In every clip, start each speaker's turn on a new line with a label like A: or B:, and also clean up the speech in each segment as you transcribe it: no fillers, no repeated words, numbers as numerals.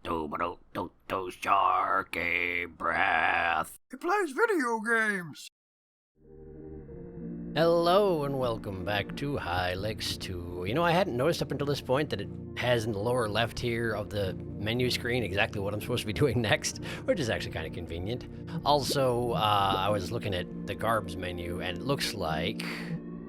A: SharkyBreath.
B: He plays video games.
C: Hello and welcome back to Hylics 2. You know, I hadn't noticed up until this point that it has in the lower left here of the menu screen exactly what I'm supposed to be doing next, which is actually kind of convenient. Also, I was looking at the Garbs menu and it looks like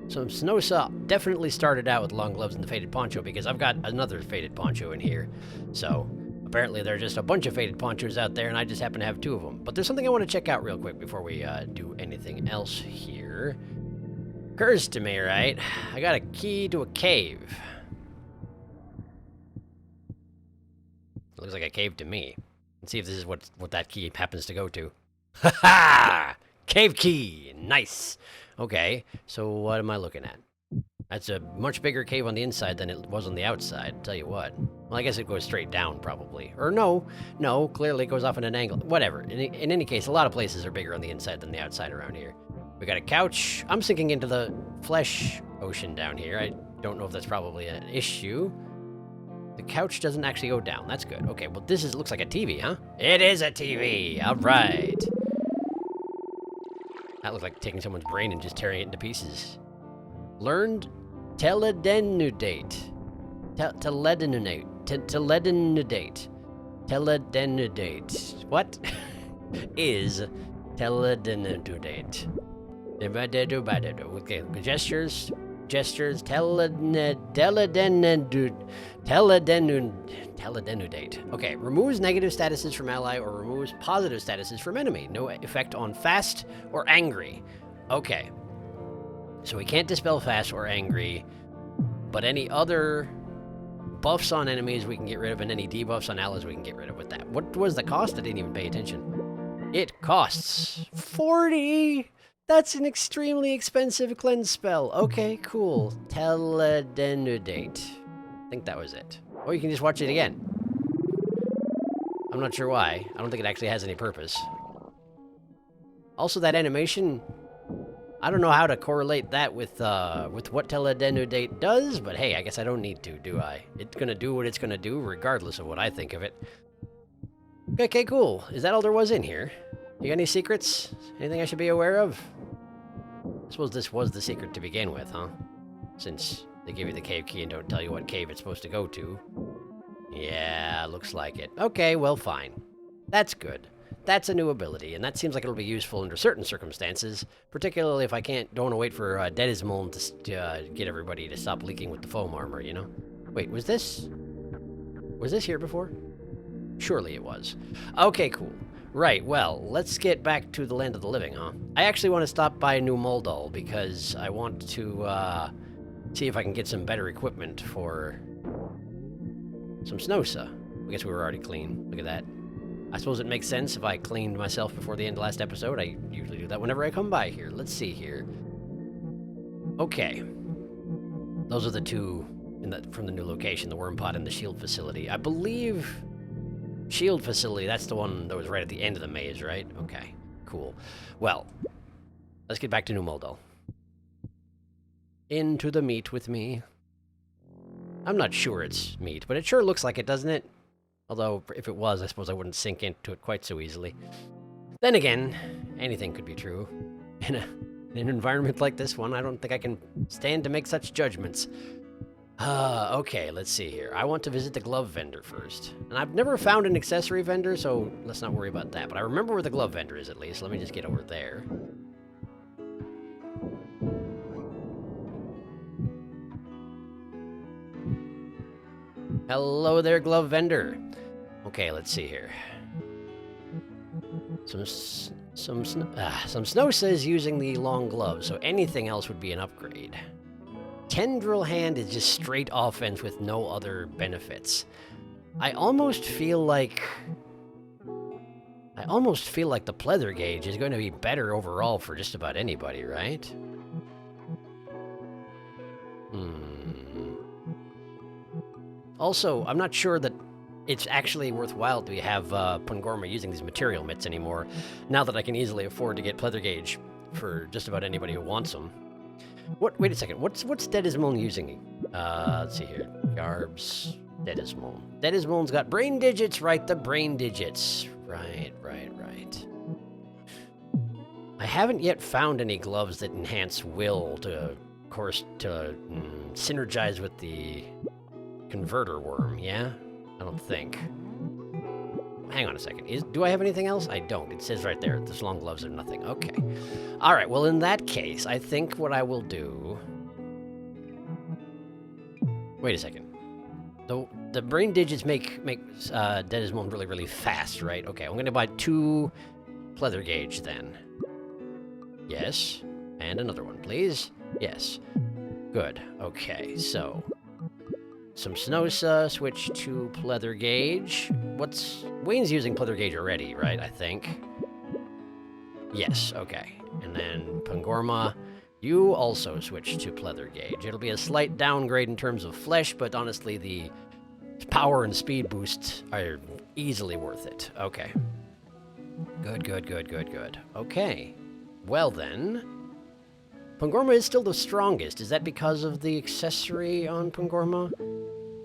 C: some Snowsa definitely started out with long gloves and the faded poncho because I've got another faded poncho in here. So apparently there are just a bunch of faded ponchos out there and I just happen to have two of them. But there's something I want to check out real quick before we do anything else here. Occurs to me, right? I got a key to a cave. It looks like a cave to me. Let's see if this is what that key happens to go to. Ha ha! Cave key! Nice! Okay, so what am I looking at? That's a much bigger cave on the inside than it was on the outside, I'll tell you what. Well, I guess it goes straight down, probably. Or no, clearly it goes off at an angle. Whatever. In any case, a lot of places are bigger on the inside than the outside around here. We got a couch. I'm sinking into the flesh ocean down here. I don't know if that's probably an issue. The couch doesn't actually go down. That's good. Okay, well, looks like a TV, huh? It is a TV! All right. That looked like taking someone's brain and just tearing it into pieces. Learned Teledenudate. Teledenudate. What is Teledenududate? Okay, gestures, teledenudate. Okay, removes negative statuses from ally or removes positive statuses from enemy. No effect on fast or angry. Okay, so we can't dispel fast or angry, but any other buffs on enemies we can get rid of, and any debuffs on allies we can get rid of with that. What was the cost? I didn't even pay attention. It costs 40! That's an extremely expensive cleanse spell. Okay, cool. Teledenudate. I think that was it. Or you can just watch it again. I'm not sure why. I don't think it actually has any purpose. Also, that animation, I don't know how to correlate that with what Teledenudate does, but hey, I guess I don't need to, do I? It's gonna do what it's gonna do, regardless of what I think of it. Okay, cool. Is that all there was in here? You got any secrets? Anything I should be aware of? I suppose this was the secret to begin with, huh? Since they give you the cave key and don't tell you what cave it's supposed to go to. Yeah, looks like it. Okay, well, fine. That's good. That's a new ability, and that seems like it'll be useful under certain circumstances, particularly if I don't want to wait for Deadismol to get everybody to stop leaking with the foam armor, you know? Wait, was this here before? Surely it was. Okay, cool. Right, well, let's get back to the land of the living, huh? I actually want to stop by New Moldal because I want to see if I can get some better equipment for some Snowsa. I guess we were already clean. Look at that. I suppose it makes sense if I cleaned myself before the end of last episode. I usually do that whenever I come by here. Let's see here. Okay. Those are the two from the new location, the Worm Pot and the Shield Facility. I believe Shield Facility, that's the one that was right at the end of the maze, right? Okay, cool. Well, let's get back to New Moldal. Into the meat with me. I'm not sure it's meat, but it sure looks like it, doesn't it? Although, if it was, I suppose I wouldn't sink into it quite so easily. Then again, anything could be true. In an environment like this one, I don't think I can stand to make such judgments. Okay, let's see here. I want to visit the glove vendor first. And I've never found an accessory vendor, so let's not worry about that. But I remember where the glove vendor is, at least. Let me just get over there. Hello there, glove vendor. Okay, let's see here. Some Snowsa is using the long glove, so anything else would be an upgrade. Tendril Hand is just straight offense with no other benefits. I almost feel like the Pleather Gauge is going to be better overall for just about anybody, right? Also, I'm not sure that it's actually worthwhile to have Pungorma using these material mitts anymore, now that I can easily afford to get Pleather Gauge for just about anybody who wants them. Wait a second. What's Deadismol using? Let's see here. Garbs. Dedismol. Dedismol's got brain digits, right? The brain digits. Right. I haven't yet found any gloves that enhance will to, of course, to synergize with the converter worm, yeah? I don't think. Hang on a second. Do I have anything else? I don't. It says right there, the long gloves are nothing. Okay. All right, well, in that case, I think what I will do... Wait a second. The brain digits make Dedismol really, really fast, right? Okay, I'm going to buy 2 pleather gauge then. Yes. And another one, please. Yes. Good. Okay, so... Some Snosa, switch to pleather gauge. Wayne's using pleather gauge already, right? I think. Yes, okay. And then Pangorma, you also switch to pleather gauge. It'll be a slight downgrade in terms of flesh, but honestly, the power and speed boosts are easily worth it. Okay. Good. Okay. Well then, Pangorma is still the strongest. Is that because of the accessory on Pangorma?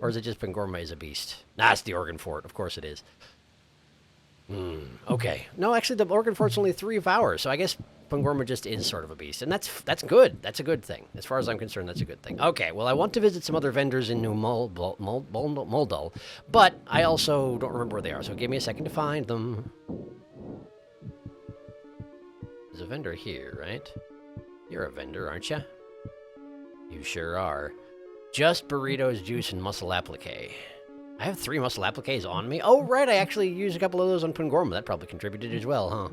C: Or is it just Pangorma is a beast? Nah, it's the organ fort. Of course it is. Okay. No, actually, the organ fort's only 3 hours, so I guess Pangorma just is sort of a beast. And that's good. That's a good thing. As far as I'm concerned, that's a good thing. Okay, well, I want to visit some other vendors in New Moldal, but I also don't remember where they are, so give me a second to find them. There's a vendor here, right? You're a vendor, aren't you? You sure are. Just burritos, juice, and muscle applique. I have 3 muscle appliques on me. Oh, right, I actually used a couple of those on Pangorma. That probably contributed as well, huh?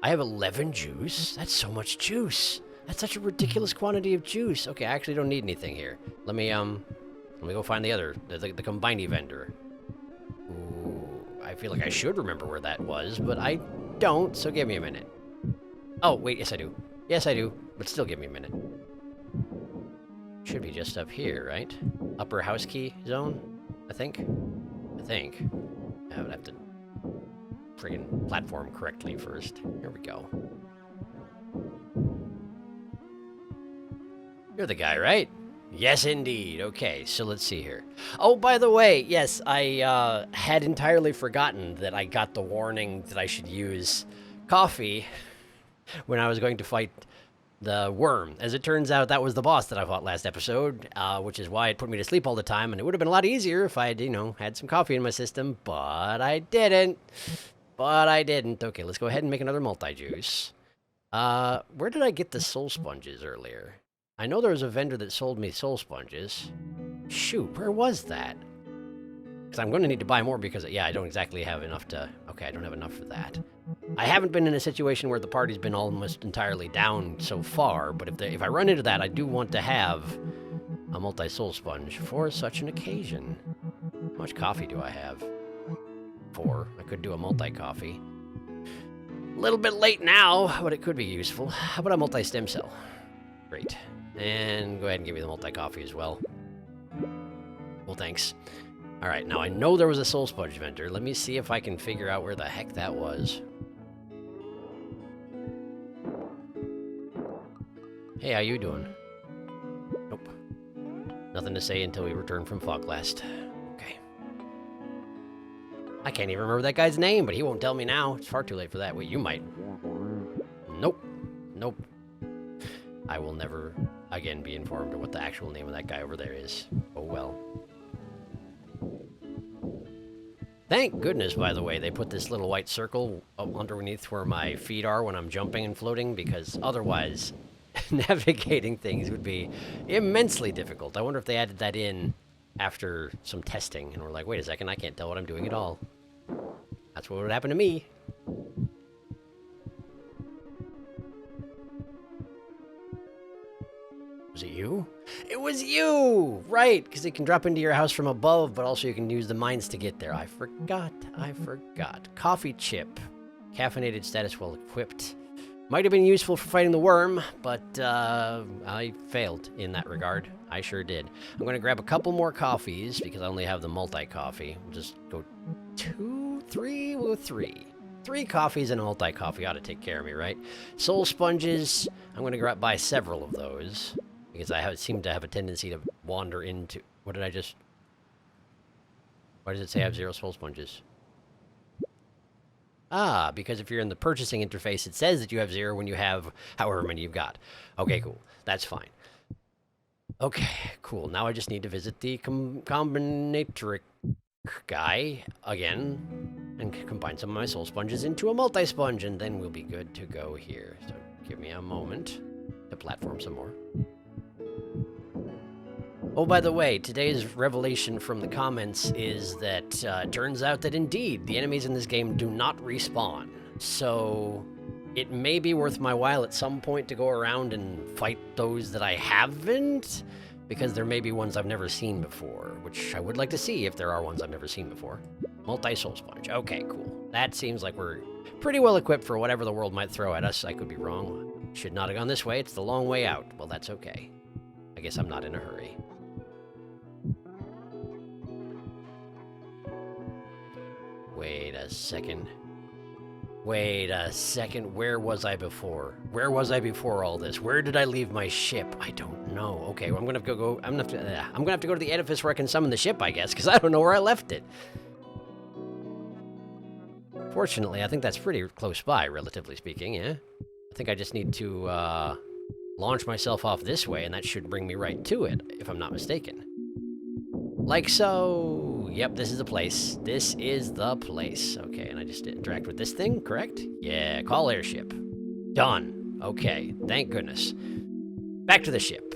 C: I have 11 juice. That's so much juice. That's such a ridiculous quantity of juice. Okay, I actually don't need anything here. Let me go find the combiney vendor. Ooh, I feel like I should remember where that was, but I don't, so give me a minute. Oh, wait, yes I do. Yes I do, but still give me a minute. Should be just up here, right? Upper house key zone, I think. I would have to friggin' platform correctly first. Here we go. You're the guy, right? Yes, indeed. Okay, so let's see here. Oh, by the way, yes, I had entirely forgotten that I got the warning that I should use coffee when I was going to fight the worm. As it turns out, that was the boss that I fought last episode, which is why it put me to sleep all the time, and it would have been a lot easier if I had, had some coffee in my system, but I didn't. Okay, let's go ahead and make another multi-juice. Where did I get the soul sponges earlier? I know there was a vendor that sold me soul sponges. Shoot, where was that? Because I'm going to need to buy more because, yeah, I don't exactly have enough to... Okay, I don't have enough for that. I haven't been in a situation where the party's been almost entirely down so far, but if I run into that, I do want to have a multi-soul sponge for such an occasion. How much coffee do I have? 4. I could do a multi-coffee. A little bit late now, but it could be useful. How about a multi-stem cell? Great. And go ahead and give me the multi-coffee as well. Well, thanks. All right, now I know there was a soul sponge vendor. Let me see if I can figure out where the heck that was. Hey, how you doing? Nope. Nothing to say until we return from Fogblast. Okay. I can't even remember that guy's name, but he won't tell me now. It's far too late for that. Wait, you might. Nope. Nope. I will never again be informed of what the actual name of that guy over there is. Oh well. Thank goodness, by the way, they put this little white circle underneath where my feet are when I'm jumping and floating, because otherwise navigating things would be immensely difficult. I wonder if they added that in after some testing and were like, wait a second, I can't tell what I'm doing at all. That's what would happen to me. Was it you? It was you! Right, because it can drop into your house from above, but also you can use the mines to get there. I forgot. Coffee chip. Caffeinated status well equipped. Might have been useful for fighting the worm, but I failed in that regard. I sure did. I'm going to grab a couple more coffees, because I only have the multi-coffee. We'll just go 2, 3, we'll go 3. 3 coffees and a multi-coffee ought to take care of me, right? Soul sponges, I'm going to buy several of those. Because I seem to have a tendency to wander into... What did I just... Why does it say I have 0 soul sponges? Ah, because if you're in the purchasing interface, it says that you have 0 when you have however many you've got. Okay, cool. That's fine. Okay, cool. Now I just need to visit the combinatoric guy again and combine some of my soul sponges into a multi-sponge, and then we'll be good to go here. So give me a moment to platform some more. Oh, by the way, today's revelation from the comments is that it turns out that indeed the enemies in this game do not respawn. So it may be worth my while at some point to go around and fight those that I haven't, because there may be ones I've never seen before, which I would like to see if there are ones I've never seen before. Multi-soul sponge. Okay, cool. That seems like we're pretty well equipped for whatever the world might throw at us. I could be wrong. Should not have gone this way. It's the long way out. Well, that's okay. I guess I'm not in a hurry. Wait a second. Wait a second. Where was I before? Where was I before all this? Where did I leave my ship? I don't know. Okay, well, I'm gonna have to go. I'm gonna have to go to the edifice where I can summon the ship, I guess, because I don't know where I left it. Fortunately, I think that's pretty close by, relatively speaking. Yeah. I think I just need to launch myself off this way, and that should bring me right to it, if I'm not mistaken. Like so. Yep, this is the place. This is the place. Okay, and I just interact with this thing, correct? Yeah, call airship. Done. Okay, thank goodness. Back to the ship.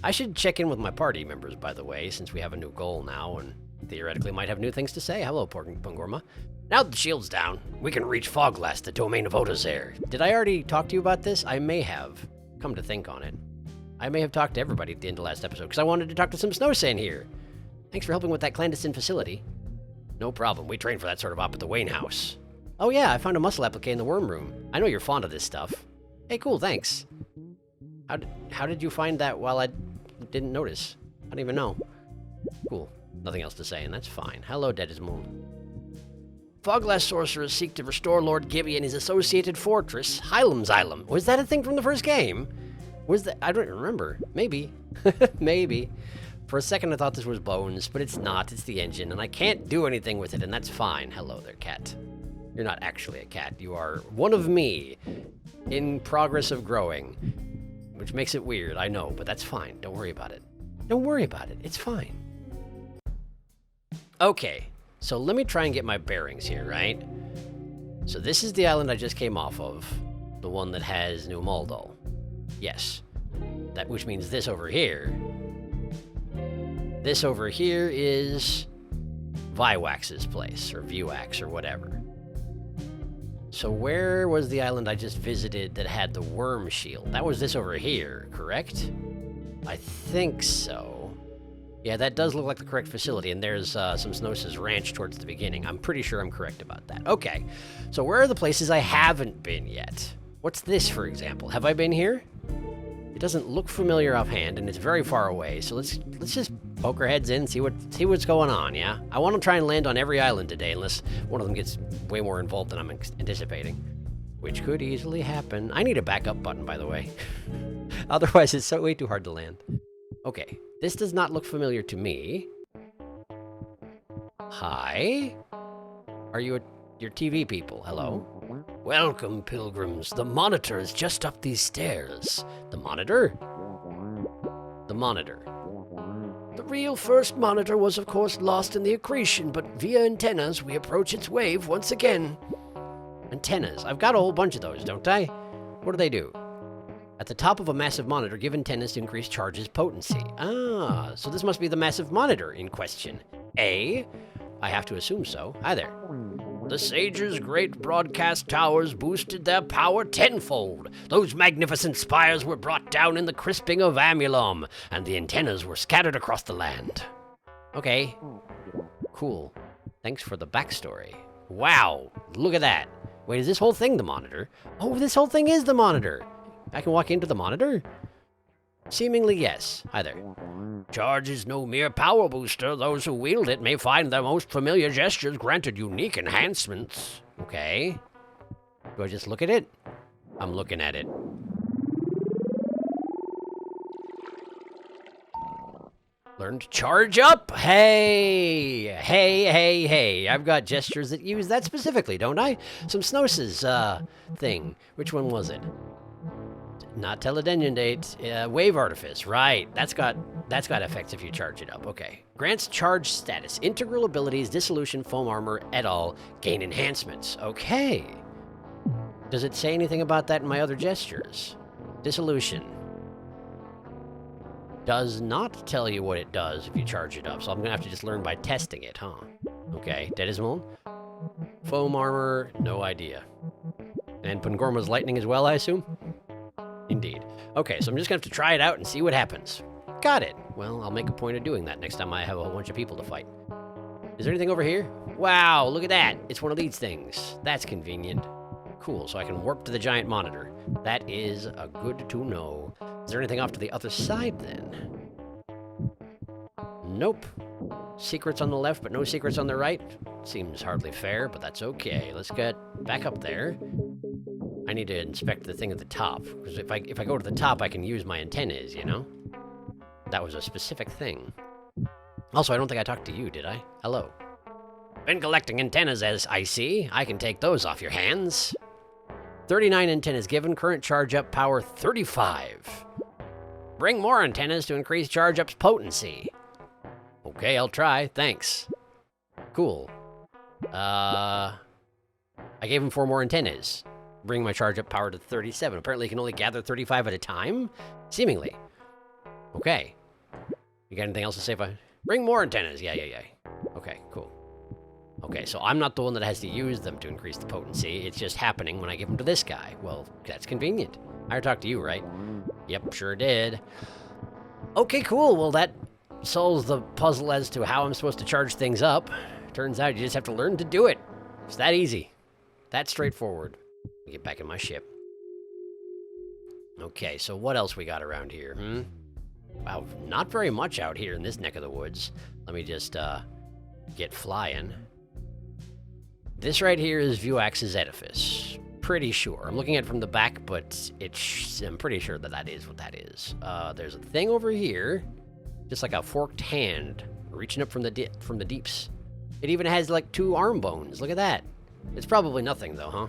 C: I should check in with my party members, by the way, since we have a new goal now, and theoretically might have new things to say. Hello, Pungorma. Now that the shield's down, we can reach Foglast, the domain of Odozair. Did I already talk to you about this? I may have, come to think on it. I may have talked to everybody at the end of last episode, because I wanted to talk to some Snowsand here. Thanks for helping with that clandestine facility. No problem. We train for that sort of op at the Wayne House. Oh yeah, I found a muscle applique in the worm room. I know you're fond of this stuff. Hey, cool, thanks. How did you find that while I didn't notice? I don't even know. Cool. Nothing else to say, and that's fine. Hello, Dedismoon. Foglast sorcerers seek to restore Lord Gibby and his associated fortress, Hylam's Island. Was that a thing from the first game? Was that? I don't remember. Maybe. Maybe. For a second I thought this was Bones, but it's not. It's the engine, and I can't do anything with it, and that's fine. Hello there, cat. You're not actually a cat. You are one of me, in progress of growing, which makes it weird, I know, but that's fine. Don't worry about it. Don't worry about it. It's fine. Okay, so let me try and get my bearings here, right? So this is the island I just came off of, the one that has New Moldal. Yes. That, which means this over here. This over here is Viwax's place, or Vuax, or whatever. So where was the island I just visited that had the worm shield? That was this over here, correct? I think so. Yeah, that does look like the correct facility, and there's some Snows' ranch towards the beginning. I'm pretty sure I'm correct about that. Okay, so where are the places I haven't been yet? What's this, for example? Have I been here? It doesn't look familiar offhand, and it's very far away, so let's just poke our heads in, see what's going on, yeah? I want to try and land on every island today, unless one of them gets way more involved than I'm anticipating. Which could easily happen. I need a backup button, by the way. Otherwise, it's way too hard to land. Okay, this does not look familiar to me. Hi? Are you your TV people? Hello? Welcome, pilgrims. The monitor is just up these stairs. The monitor? The monitor. The real first monitor was, of course, lost in the accretion, but via antennas, we approach its wave once again. Antennas. I've got a whole bunch of those, don't I? What do they do? At the top of a massive monitor, give antennas to increase charge's potency. Ah, so this must be the massive monitor in question. I have to assume so. Hi there. The Sage's great broadcast towers boosted their power tenfold. Those magnificent spires were brought down in the crisping of Amulum, and the antennas were scattered across the land. Okay. Cool. Thanks for the backstory. Wow, look at that. Wait, is this whole thing the monitor? Oh, this whole thing is the monitor. I can walk into the monitor? Seemingly, yes. Hi there. Charge is no mere power booster. Those who wield it may find their most familiar gestures granted unique enhancements. Okay. Do I just look at it? I'm looking at it. Learn to charge up. Hey, hey, hey, hey. I've got gestures that use that specifically, don't I? Some Snows' thing. Which one was it? Not Teledenududenate. Wave Artifice. Right. That's got effects if you charge it up. Okay. Grants charge status. Integral abilities, dissolution, foam armor, et al. Gain enhancements. Okay. Does it say anything about that in my other gestures? Dissolution. Does not tell you what it does if you charge it up, so I'm gonna have to just learn by testing it, huh? Okay, Deadismal. Foam armor, no idea. And Pangorma's lightning as well, I assume? Indeed. Okay, so I'm just gonna have to try it out and see what happens. Got it. Well, I'll make a point of doing that next time I have a whole bunch of people to fight. Is there anything over here? Wow, look at that. It's one of these things. That's convenient. Cool, so I can warp to the giant monitor. That is a good to know. Is there anything off to the other side, then? Nope. Secrets on the left, but no secrets on the right? Seems hardly fair, but that's okay. Let's get back up there. I need to inspect the thing at the top, because if I go to the top, I can use my antennas, you know? That was a specific thing. Also, I don't think I talked to you, did I? Hello. Been collecting antennas, as I see. I can take those off your hands. 39 antennas given, current charge up power 35. Bring more antennas to increase charge up's potency. Okay, I'll try, thanks. Cool. I gave him 4 more antennas. Bring my charge up power to 37. Apparently, you can only gather 35 at a time? Seemingly. Okay. You got anything else to say? Bring more antennas. Yeah. Okay, cool. Okay, so I'm not the one that has to use them to increase the potency. It's just happening when I give them to this guy. Well, that's convenient. I talked to you, right? Yep, sure did. Okay, cool. Well, that solves the puzzle as to how I'm supposed to charge things up. Turns out you just have to learn to do it. It's that easy. That straightforward. Let me get back in my ship. Okay, so what else we got around here, Wow, not very much out here in this neck of the woods. Let me just, get flying. This right here is Vuax's edifice. Pretty sure. I'm looking at it from the back, but I'm pretty sure that is what that is. There's a thing over here, just like a forked hand, reaching up from the deeps. It even has like 2 arm bones. Look at that. It's probably nothing though, huh?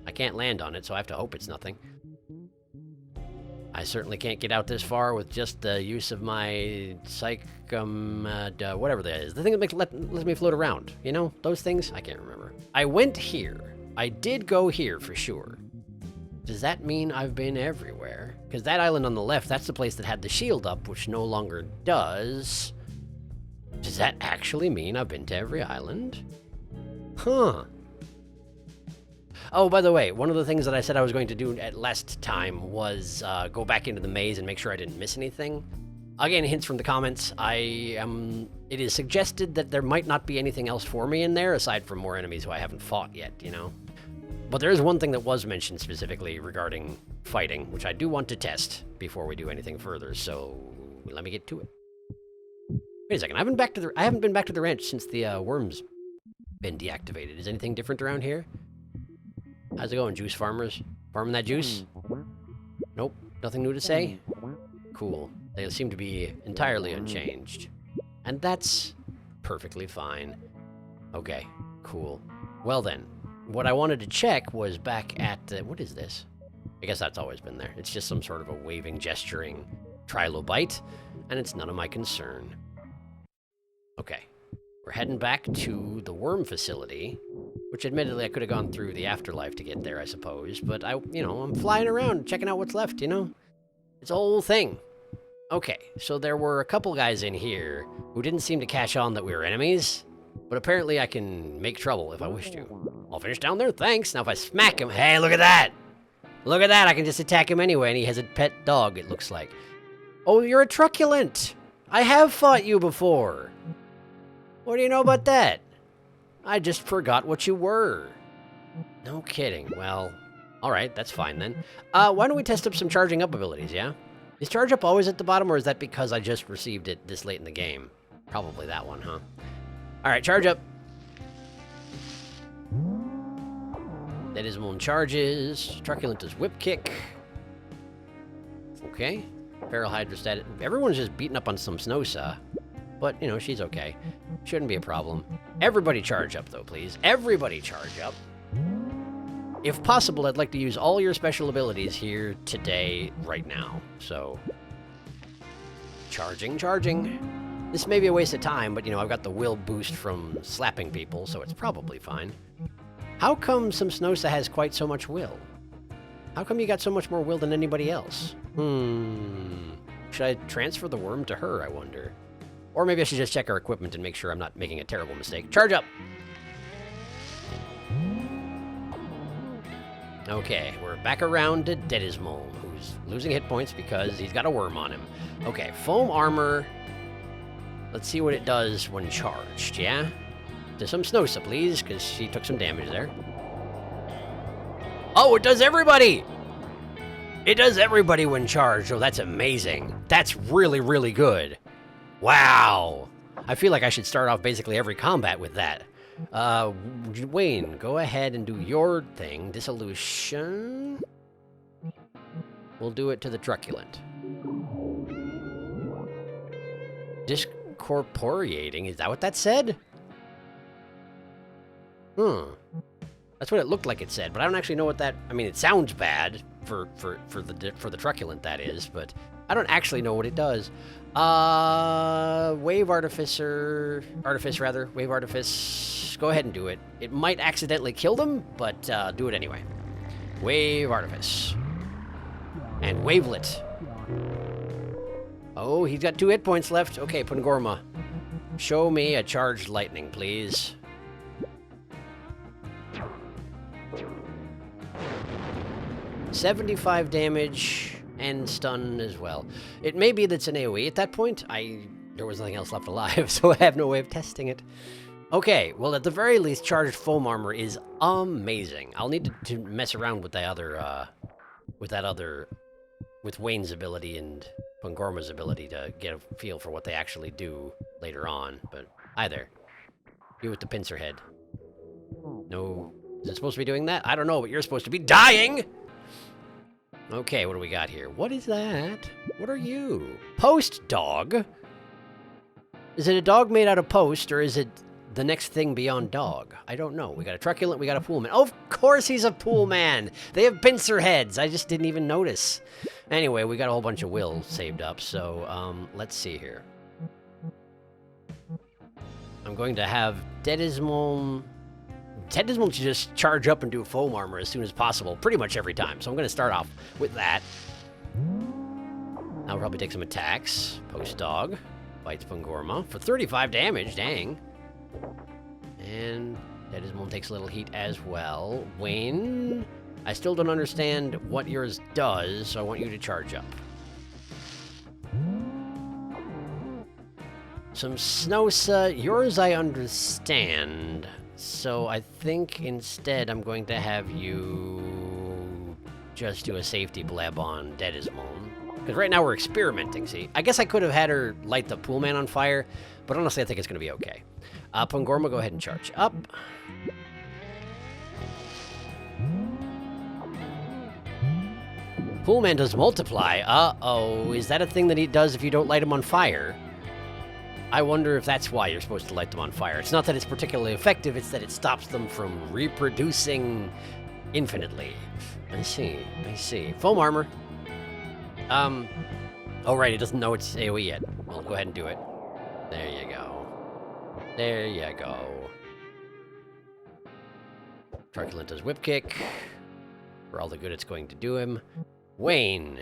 C: I can't land on it, so I have to hope it's nothing. I certainly can't get out this far with just the use of my whatever that is. The thing that lets me float around. You know, those things? I can't remember. I went here. I did go here for sure. Does that mean I've been everywhere? Because that island on the left, that's the place that had the shield up, which no longer does. Does that actually mean I've been to every island? Huh. Oh, by the way, one of the things that I said I was going to do at last time was go back into the maze and make sure I didn't miss anything. Again, hints from the comments. It is suggested that there might not be anything else for me in there, aside from more enemies who I haven't fought yet, you know? But there is one thing that was mentioned specifically regarding fighting, which I do want to test before we do anything further, so let me get to it. Wait a second, I haven't been back to the ranch since the worm's been deactivated. Is anything different around here? How's it going, juice farmers? Farming that juice? Nope, nothing new to say? Cool. They seem to be entirely unchanged. And that's perfectly fine. Okay, cool. Well then, what I wanted to check was back at... what is this? I guess that's always been there. It's just some sort of a waving, gesturing trilobite, and it's none of my concern. Okay, we're heading back to the worm facility, which admittedly I could have gone through the afterlife to get there, I suppose, but I'm flying around, checking out what's left, you know? It's a whole thing. Okay, so there were a couple guys in here who didn't seem to catch on that we were enemies, but apparently I can make trouble if I wish to. I'll finish down there, thanks. Now if I smack him, hey, look at that! Look at that, I can just attack him anyway, and he has a pet dog, it looks like. Oh, you're a truculent! I have fought you before! What do you know about that? I just forgot what you were. No kidding. Well, alright, that's fine then. Why don't we test up some charging up abilities, yeah? Is charge up always at the bottom, or is that because I just received it this late in the game? Probably that one, huh? Alright, charge up. Deadismal charges. Truculent is whip kick. Okay. Feral hydrostat. Everyone's just beating up on some Snowsa. But, you know, she's okay. Shouldn't be a problem. Everybody charge up, though, please. Everybody charge up. If possible, I'd like to use all your special abilities here today, right now. So, charging, charging. This may be a waste of time, but, you know, I've got the will boost from slapping people, so it's probably fine. How come some Snowsa has quite so much will? How come you got so much more will than anybody else? Should I transfer the worm to her, I wonder? Or maybe I should just check her equipment and make sure I'm not making a terrible mistake. Charge up! Okay, we're back around to Dedismol, who's losing hit points because he's got a worm on him. Okay, foam armor. Let's see what it does when charged, yeah? To some Snowsa, please, because she took some damage there. Oh, it does everybody! It does everybody when charged. Oh, that's amazing. That's really, really good. Wow. I feel like I should start off basically every combat with that. Wayne, go ahead and do your thing. Dissolution. We'll do it to the truculent. Discorporeating, is that what that said? That's what it looked like it said, but I don't actually know what that... I mean, it sounds bad for the truculent, that is, but I don't actually know what it does. Wave Artificer... Artifice, rather. Wave Artifice. Go ahead and do it. It might accidentally kill them, but do it anyway. Wave Artifice. And Wavelet. Oh, he's got 2 hit points left. Okay, Pungorma. Show me a charged lightning, please. $75 damage and stun as well. It may be that's an AoE at that point. There was nothing else left alive, so I have no way of testing it. Okay, well, at the very least, charged foam armor is amazing. I'll need to mess around with with Wayne's ability and Pungorma's ability to get a feel for what they actually do later on. But either, you with the pincer head. No, is it supposed to be doing that? I don't know, but you're supposed to be dying. Okay, what do we got here? What is that? What are you? Post dog? Is it a dog made out of post, or is it the next thing beyond dog? I don't know. We got a truculent, we got a pool man. Oh, of course he's a pool man! They have pincer heads! I just didn't even notice. Anyway, we got a whole bunch of will saved up, so, let's see here. I'm going to have Dedismol should just charge up and do foam armor as soon as possible, pretty much every time. So I'm going to start off with that. I'll probably take some attacks. Post dog. Bites Pungorma for 35 damage, dang. And Dedismol takes a little heat as well. Wayne, I still don't understand what yours does, so I want you to charge up. Some Snowsa, yours I understand. So I think instead I'm going to have you just do a safety bleb on Dedismol. Because right now we're experimenting, see? I guess I could have had her light the pool man on fire, but honestly I think it's going to be okay. Pungorma, go ahead and charge up. Pool man does multiply. Uh-oh, is that a thing that he does if you don't light him on fire? I wonder if that's why you're supposed to light them on fire. It's not that it's particularly effective, it's that it stops them from reproducing infinitely. I see, I see. Foam armor. Oh right, it doesn't know it's AoE yet. Well, go ahead and do it. There you go. There you go. Truculent does whip kick. For all the good it's going to do him. Wayne.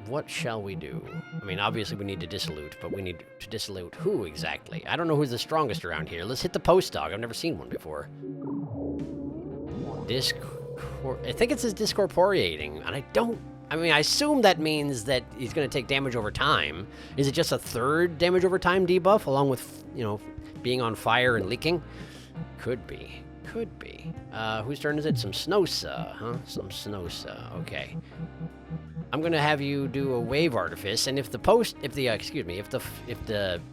C: What shall we do? I mean, obviously we need to dissolute, but we need to dissolute who exactly? I don't know who's the strongest around here. Let's hit the post dog. I've never seen one before. I think it says discorporeating, and I mean, I assume that means that he's going to take damage over time. Is it just a 3rd damage over time debuff, along with, you know, being on fire and leaking? Could be. Could be. Whose turn is it? Some Snowsa, huh? Some Snowsa. Okay. I'm gonna have you do a wave artifice, and if the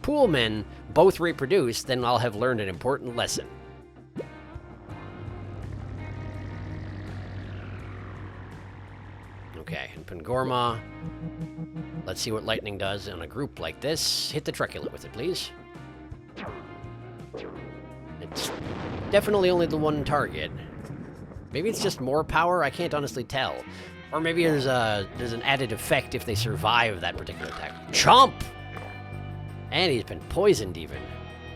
C: pool men both reproduce, then I'll have learned an important lesson. Okay, Pangorma. Let's see what lightning does in a group like this. Hit the truculent with it, please. It's definitely only the one target. Maybe it's just more power, I can't honestly tell. Or maybe there's an added effect if they survive that particular attack. Chomp! And he's been poisoned even.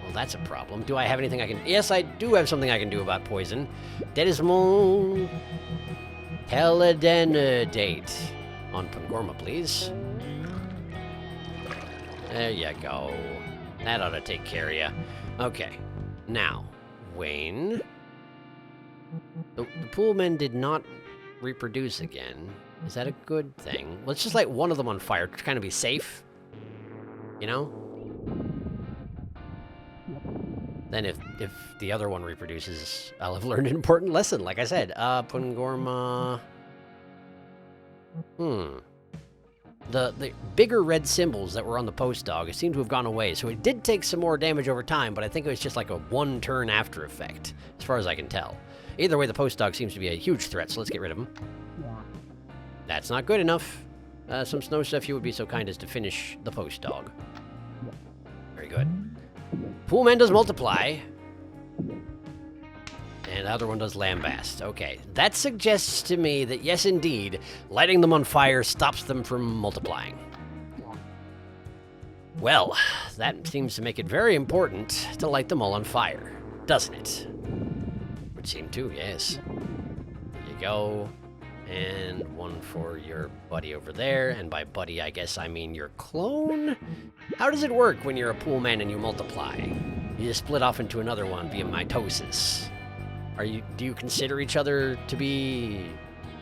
C: Well, that's a problem. Do I have anything I can... Yes, I do have something I can do about poison. Teledenududenenation. Teledenudate. On Pangorma, please. There you go. That ought to take care of you. Okay. Now, Wayne. The pool men did not reproduce again. Is that a good thing? Let's just light one of them on fire to kind of be safe. You know? Then if the other one reproduces, I'll have learned an important lesson, like I said. Pangorma... The bigger red symbols that were on the post dog seem to have gone away, so it did take some more damage over time, but I think it was just like a one-turn after effect, as far as I can tell. Either way, the post dog seems to be a huge threat, so let's get rid of him. That's not good enough. Some snow stuff, you would be so kind as to finish the post dog. Very good. Pool man does multiply. And the other one does lambast. Okay, that suggests to me that yes, indeed, lighting them on fire stops them from multiplying. Well, that seems to make it very important to light them all on fire, doesn't it? Would seem to, yes. There you go. And one for your buddy over there. And by buddy, I guess I mean your clone? How does it work when you're a pool man and you multiply? You just split off into another one via mitosis. Do you consider each other to be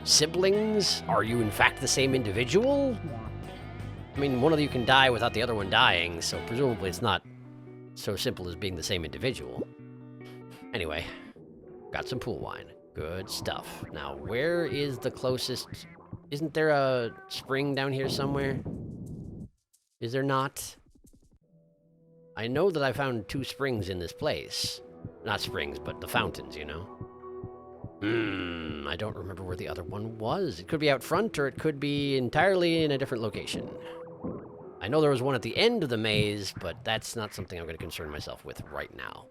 C: siblings? Are you in fact the same individual? I mean, one of you can die without the other one dying, so presumably it's not so simple as being the same individual. Anyway, got some pool wine. Good stuff. Now, where is the closest... Isn't there a spring down here somewhere? Is there not? I know that I found 2 springs in this place. Not springs, but the fountains, you know? I don't remember where the other one was. It could be out front, or it could be entirely in a different location. I know there was one at the end of the maze, but that's not something I'm going to concern myself with right now.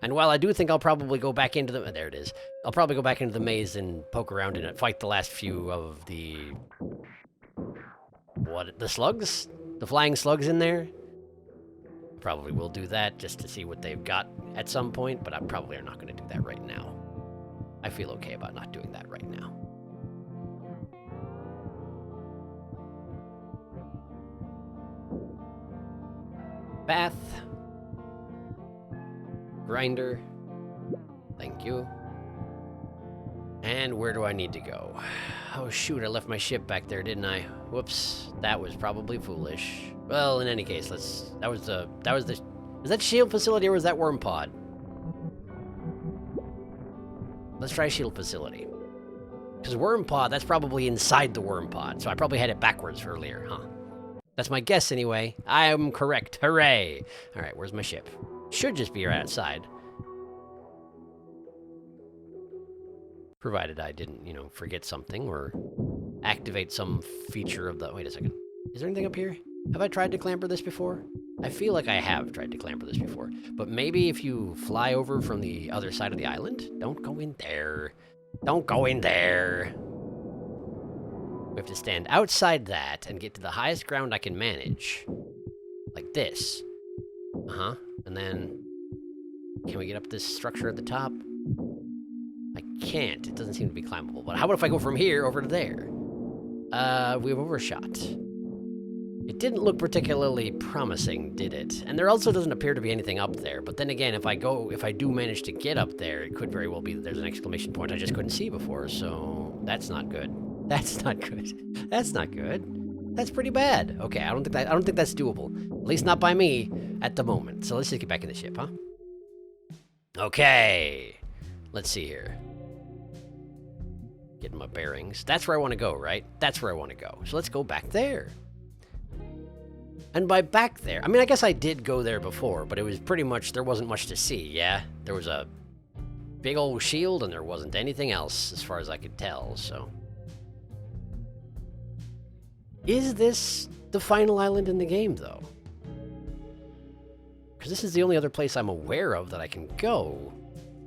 C: And while I do think I'll probably go back into the... There it is. I'll probably go back into the maze and poke around in it, fight the last few of the... What? The slugs? The flying slugs in there? Probably will do that just to see what they've got at some point, but I probably are not going to do that right now. I feel okay about not doing that right now. Bath. Grinder. Thank you. And where do I need to go? Oh shoot, I left my ship back there, didn't I? Whoops, that was probably foolish. Well, in any case, is that shield facility or was that worm pod? Let's try shield facility. Because worm pod, that's probably inside the worm pod, so I probably had it backwards earlier, huh? That's my guess anyway. I am correct. Hooray! Alright, where's my ship? Should just be right outside. Provided I didn't, you know, forget something or activate some feature of the... Wait a second. Is there anything up here? Have I tried to clamper this before? I feel like I have tried to clamper this before. But maybe if you fly over from the other side of the island? Don't go in there. Don't go in there. We have to stand outside that and get to the highest ground I can manage. Like this. Uh-huh. And then... Can we get up this structure at the top? I can't. It doesn't seem to be climbable. But how about if I go from here over to there? We've overshot. It didn't look particularly promising, did it? And there also doesn't appear to be anything up there. But then again, if I do manage to get up there, it could very well be that there's an exclamation point I just couldn't see before. So that's not good. That's not good. That's not good. That's pretty bad. Okay, I don't think that's doable. At least not by me at the moment. So let's just get back in the ship, huh? Okay. Let's see here. Getting my bearings. That's where I want to go, right? That's where I want to go. So let's go back there. And by back there, I mean, I guess I did go there before, but it was pretty much, there wasn't much to see, yeah? There was a big old shield, and there wasn't anything else, as far as I could tell, so... Is this the final island in the game, though? Because this is the only other place I'm aware of that I can go.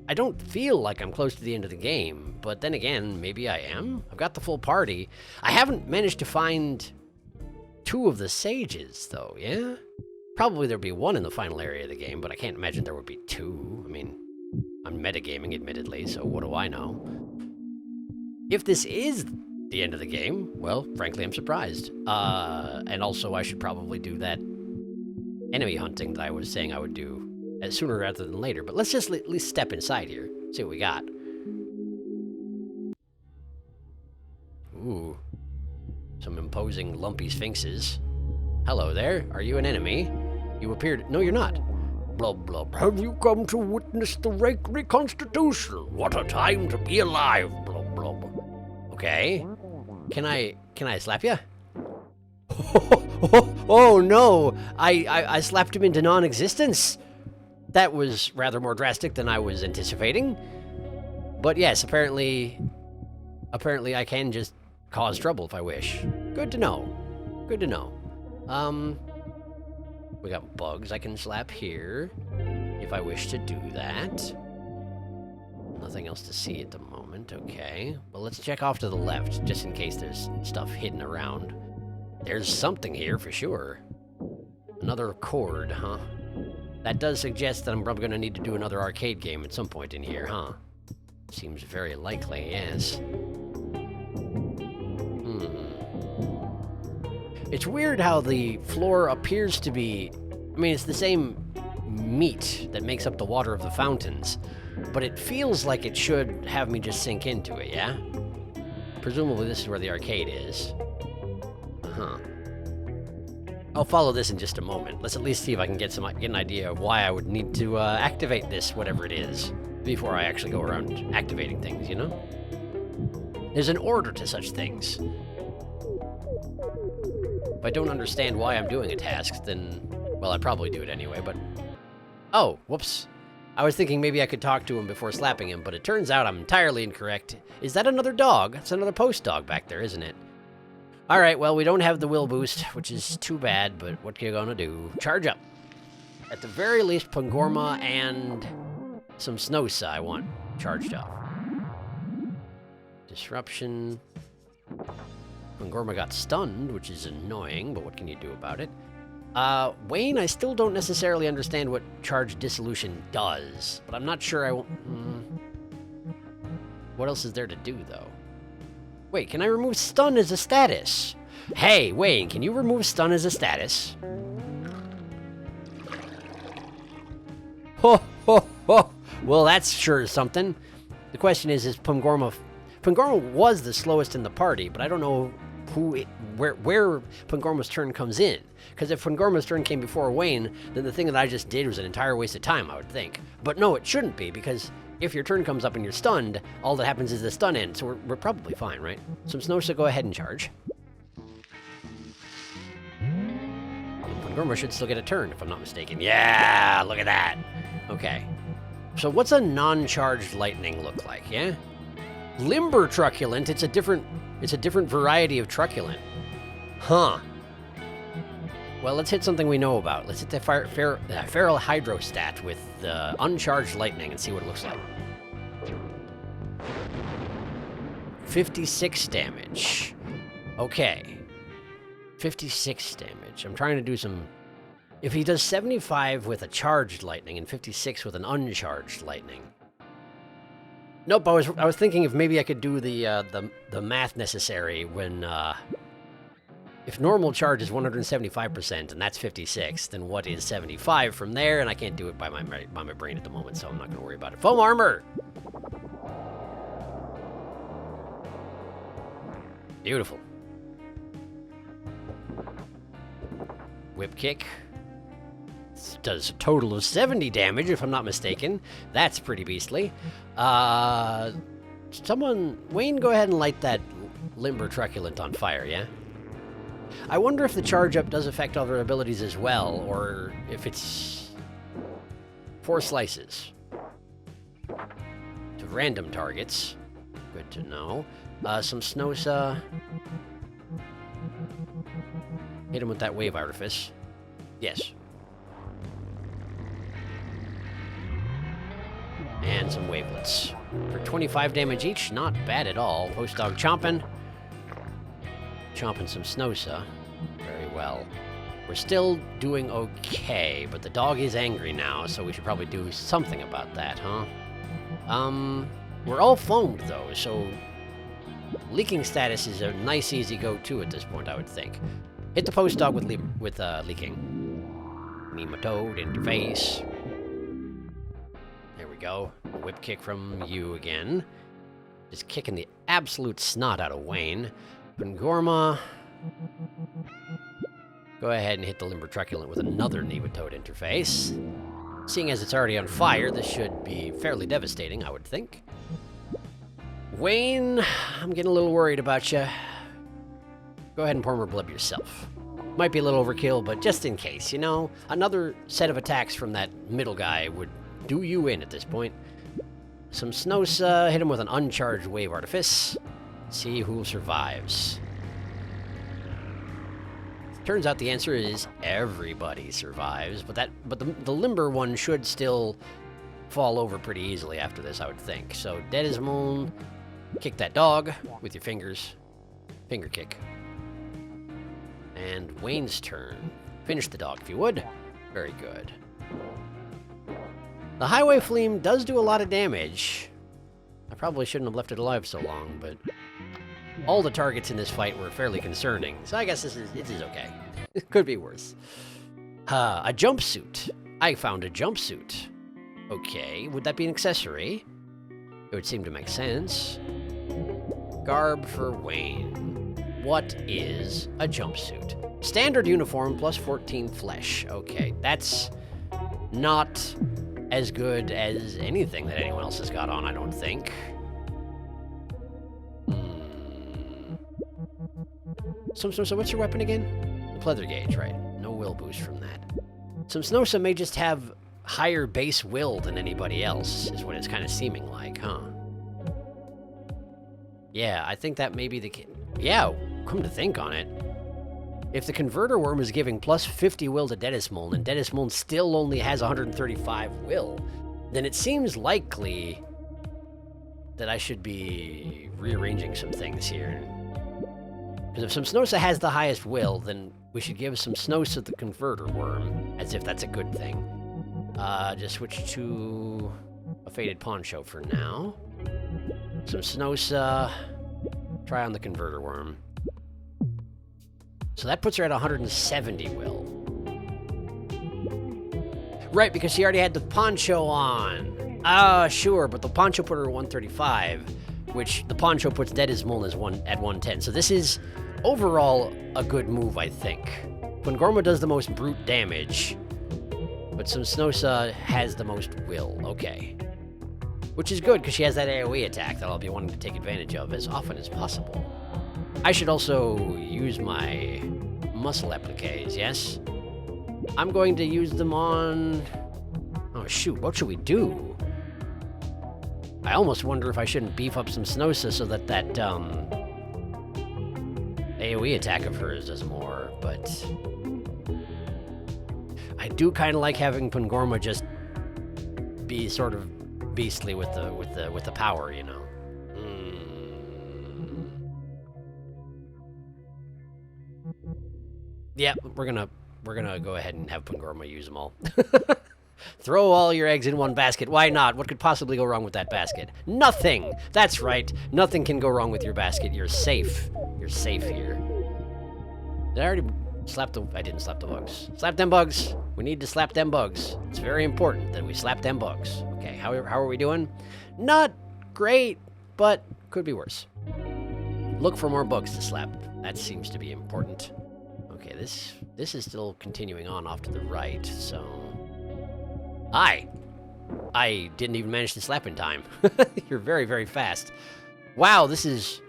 C: I don't feel like I'm close to the end of the game, but then again, maybe I am? I've got the full party. I haven't managed to find 2 of the sages, though, yeah? Probably there'd be 1 in the final area of the game, but I can't imagine there would be 2. I mean, I'm metagaming, admittedly, so what do I know? If this is the end of the game, well, frankly, I'm surprised. And also, I should probably do that enemy hunting that I was saying I would do sooner rather than later. But let's just at least step inside here, see what we got. Ooh. Some imposing lumpy sphinxes. Hello there. Are you an enemy? You appeared... No, you're not.
B: Blub blub. Have you come to witness the reconstitution? What a time to be alive. Blub blub.
C: Okay. Can I slap you? Oh no! I slapped him into non-existence. That was rather more drastic than I was anticipating. But yes, apparently I can just cause trouble if I wish. Good to know. Good to know. We got bugs I can slap here if I wish to do that. Nothing else to see at the moment. Okay. Well, let's check off to the left just in case there's stuff hidden around. There's something here for sure. Another chord, huh? That does suggest that I'm probably going to need to do another arcade game at some point in here, huh? Seems very likely, yes. It's weird how the floor appears to be... I mean, it's the same meat that makes up the water of the fountains, but it feels like it should have me just sink into it, yeah? Presumably this is where the arcade is. Uh-huh. I'll follow this in just a moment. Let's at least see if I can get an idea of why I would need to activate this, whatever it is, before I actually go around activating things, you know? There's an order to such things. If I don't understand why I'm doing a task, then, well, I'd probably do it anyway, but... Oh, whoops. I was thinking maybe I could talk to him before slapping him, but it turns out I'm entirely incorrect. Is that another dog? That's another post dog back there, isn't it? All right, well, we don't have the will boost, which is too bad, but what you gonna do? Charge up. At the very least, Pangorma and some Snowsa I want charged up. Disruption. Pangorma got stunned, which is annoying, but what can you do about it? Wayne, I still don't necessarily understand what charge dissolution does, but I'm not sure I won't... What else is there to do, though? Wait, can I remove stun as a status? Hey, Wayne, can you remove stun as a status? Ho, ho, ho. Well, that's sure something. The question is Pangorma... Pangorma was the slowest in the party, but I don't know where Pangorma's turn comes in. Because if Pangorma's turn came before Wayne, then the thing that I just did was an entire waste of time, I would think. But no, it shouldn't be, because if your turn comes up and you're stunned, all that happens is the stun ends, so we're probably fine, right? Some Snowsa, go ahead and charge. Pangorma should still get a turn, if I'm not mistaken. Yeah, look at that. Okay. So what's a non-charged lightning look like, yeah? Limber truculent, it's a different variety of truculent. Huh. Well, let's hit something we know about. Let's hit the feral hydrostat with the uncharged lightning and see what it looks like. 56 damage. Okay. 56 damage. I'm trying to do some... If he does 75 with a charged lightning and 56 with an uncharged lightning... Nope, I was thinking if maybe I could do the math necessary when... If normal charge is 175% and that's 56, then what is 75 from there? And I can't do it by my brain at the moment, so I'm not going to worry about it. Foam armor! Beautiful. Whip kick. This does a total of 70 damage, if I'm not mistaken. That's pretty beastly. Wayne, go ahead and light that limber truculent on fire, yeah? I wonder if the charge up does affect other abilities as well, or if it's 4 slices to random targets. Good to know. Some Snowsa. Hit him with that wave artifice. Yes. And some wavelets. For 25 damage each, not bad at all. Post dog chomping. Chomping some Snowsa. Very well. We're still doing okay, but the dog is angry now, so we should probably do something about that, huh? We're all foamed, though, so leaking status is a nice, easy go-to at this point, I would think. Hit the post dog with leaking. Nematode interface. There we go. Whip kick from you again. Just kicking the absolute snot out of Wayne. Pangorma. Go ahead and hit the Limber Truculent with another Nematode interface. Seeing as it's already on fire, this should be fairly devastating, I would think. Wayne, I'm getting a little worried about you. Go ahead and Pormer Blub yourself. Might be a little overkill, but just in case, you know? Another set of attacks from that middle guy would do you in at this point. Some Snowsa, hit him with an uncharged Wave Artifice. See who survives. Turns out the answer is everybody survives, but the limber one should still fall over pretty easily after this, I would think. So Dead as Moon, kick that dog with your fingers. Finger kick. And Wayne's turn. Finish the dog if you would. Very good. The Highway Fleam does do a lot of damage. I probably shouldn't have left it alive so long, but all the targets in this fight were fairly concerning, so I guess this is okay. It could be worse. A jumpsuit. I found a jumpsuit. Okay, would that be an accessory? It would seem to make sense. Garb for Wayne. What is a jumpsuit? Standard uniform plus 14 flesh. Okay, that's not as good as anything that anyone else has got on, I don't think. So what's your weapon again? The pleather gauge, right? No will boost from that. Some Snowsa may just have higher base will than anybody else, is what it's kind of seeming like, huh? Yeah, I think that may be the case. Yeah, come to think on it. If the Converter Worm is giving plus 50 will to Dedismoln, and Dedismoln still only has 135 will, then it seems likely that I should be rearranging some things here. Because if some Snowsa has the highest will, then we should give some Snowsa the Converter Worm, as if that's a good thing. Just switch to a Faded Poncho for now. Some Snowsa, try on the Converter Worm. So that puts her at 170 will. Right, because she already had the Poncho on. Sure, but the Poncho put her at 135, which the Poncho puts Dedismoln at 110. So this is overall a good move, I think. Pangorma does the most brute damage, but some Snowsa has the most will. Okay. Which is good, because she has that AoE attack that I'll be wanting to take advantage of as often as possible. I should also use my muscle appliques, yes? I'm going to use them on... Oh shoot, what should we do? I almost wonder if I shouldn't beef up some Snowsa so that AoE attack of hers does more, but... I do kind of like having Pangorma just be sort of beastly with the power, you know? Yeah, we're gonna go ahead and have Pangorma use them all. Throw all your eggs in one basket. Why not? What could possibly go wrong with that basket? Nothing! That's right. Nothing can go wrong with your basket. You're safe. You're safe here. Did I already slap the... I didn't slap the bugs. Slap them bugs. We need to slap them bugs. It's very important that we slap them bugs. Okay, how are we doing? Not great, but could be worse. Look for more bugs to slap. That seems to be important. Okay, this is still continuing on off to the right, so... Hi! I didn't even manage to slap in time. You're very, very fast. Wow, this is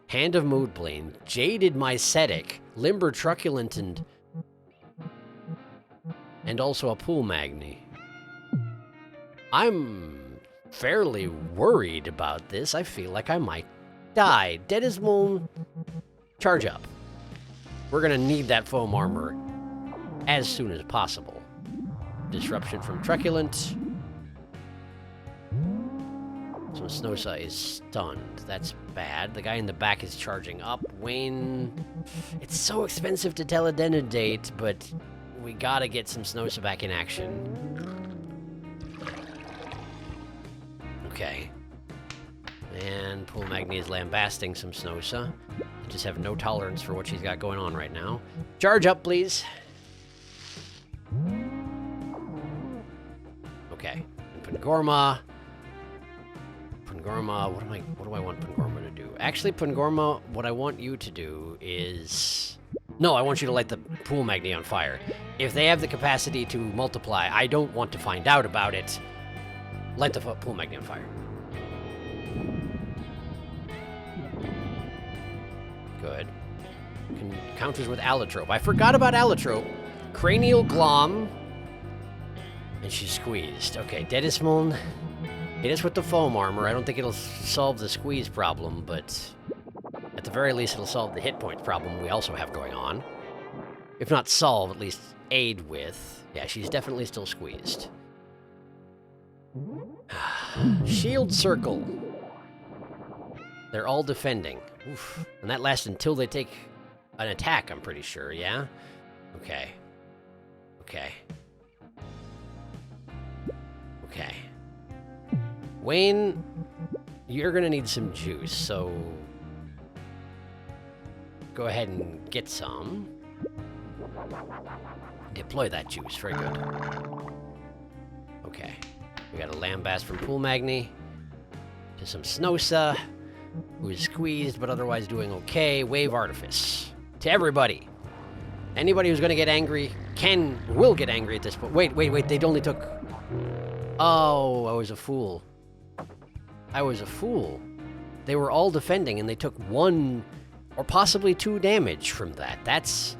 C: Hand of Moodbane, Jaded Mycetic, Limber Truculent, and also a Pool Magni. I'm fairly worried about this. I feel like I might die. Dedismoln, charge up. We're gonna need that foam armor as soon as possible. Disruption from Truculent. So Snosa is stunned. That's bad. The guy in the back is charging up. Wayne... It's so expensive to Teledenudate, but we gotta get some Snosa back in action. Okay. And Pool Magni is lambasting some Snosa. I just have no tolerance for what she's got going on right now. Charge up, please. Okay. And Pangorma. Pangorma, what do I want Pangorma to do? Actually, Pangorma, what I want you to do is... No, I want you to light the Pool Magni on fire. If they have the capacity to multiply, I don't want to find out about it. Light the Pool Magni on fire. Good. Counters with Allotrope. I forgot about Allotrope. Cranial Glom. And she's squeezed. Okay, Dedismon. Hit us with the foam armor. I don't think it'll solve the squeeze problem, but at the very least it'll solve the hit points problem we also have going on. If not solve, at least aid with. Yeah, she's definitely still squeezed. Shield Circle. They're all defending. Oof. And that lasts until they take an attack, I'm pretty sure, yeah? Okay. Okay. Okay. Wayne, you're gonna need some juice, so go ahead and get some. Deploy that juice, very good. Okay, we got a Lambast from Pool Magni to some Snosa, who is squeezed but otherwise doing okay. Wave Artifice to everybody. Anybody who's gonna get angry will get angry at this point. Wait, they only took... Oh, I was a fool. I was a fool. They were all defending, and they took 1 or possibly 2 damage from that. That's...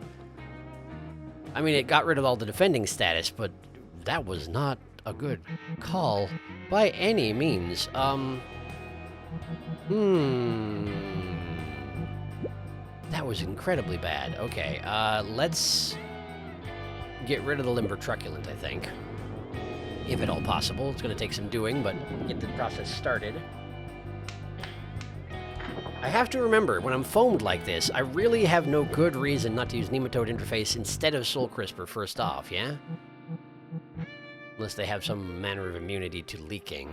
C: I mean, it got rid of all the defending status, but that was not a good call by any means. That was incredibly bad. Okay, let's get rid of the Limber Truculent, I think. If at all possible. It's going to take some doing, but get the process started. I have to remember, when I'm foamed like this, I really have no good reason not to use Nematode Interface instead of Soul Crisper first off, yeah? Unless they have some manner of immunity to leaking.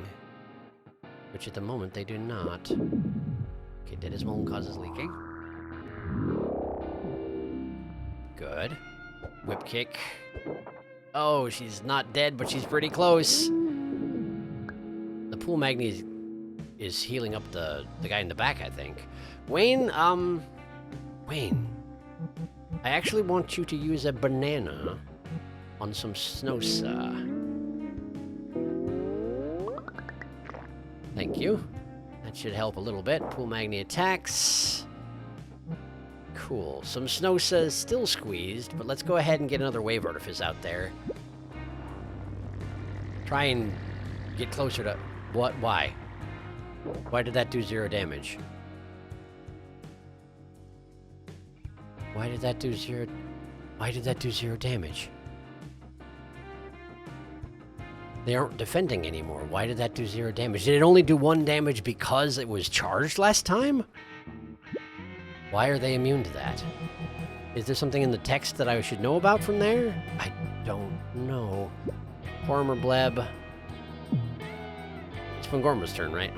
C: Which at the moment they do not. Okay, Dedismon causes leaking. Good. Whip kick. Oh, she's not dead, but she's pretty close. The Pool Magni is healing up the guy in the back, I think. Wayne, Wayne. I actually want you to use a banana on some Snosa. Thank you. That should help a little bit. Pool Magni attacks. Cool. Some Snosa is still squeezed, but let's go ahead and get another Wave Artifice out there. Try and get closer to... What? Why? Why did that do 0 damage? Why did that do 0... Why did that do 0 damage? They aren't defending anymore. Why did that do 0 damage? Did it only do 1 damage because it was charged last time? Why are they immune to that? Is there something in the text that I should know about from there? I don't know. Hormor Bleb. It's Pangorma's turn, right?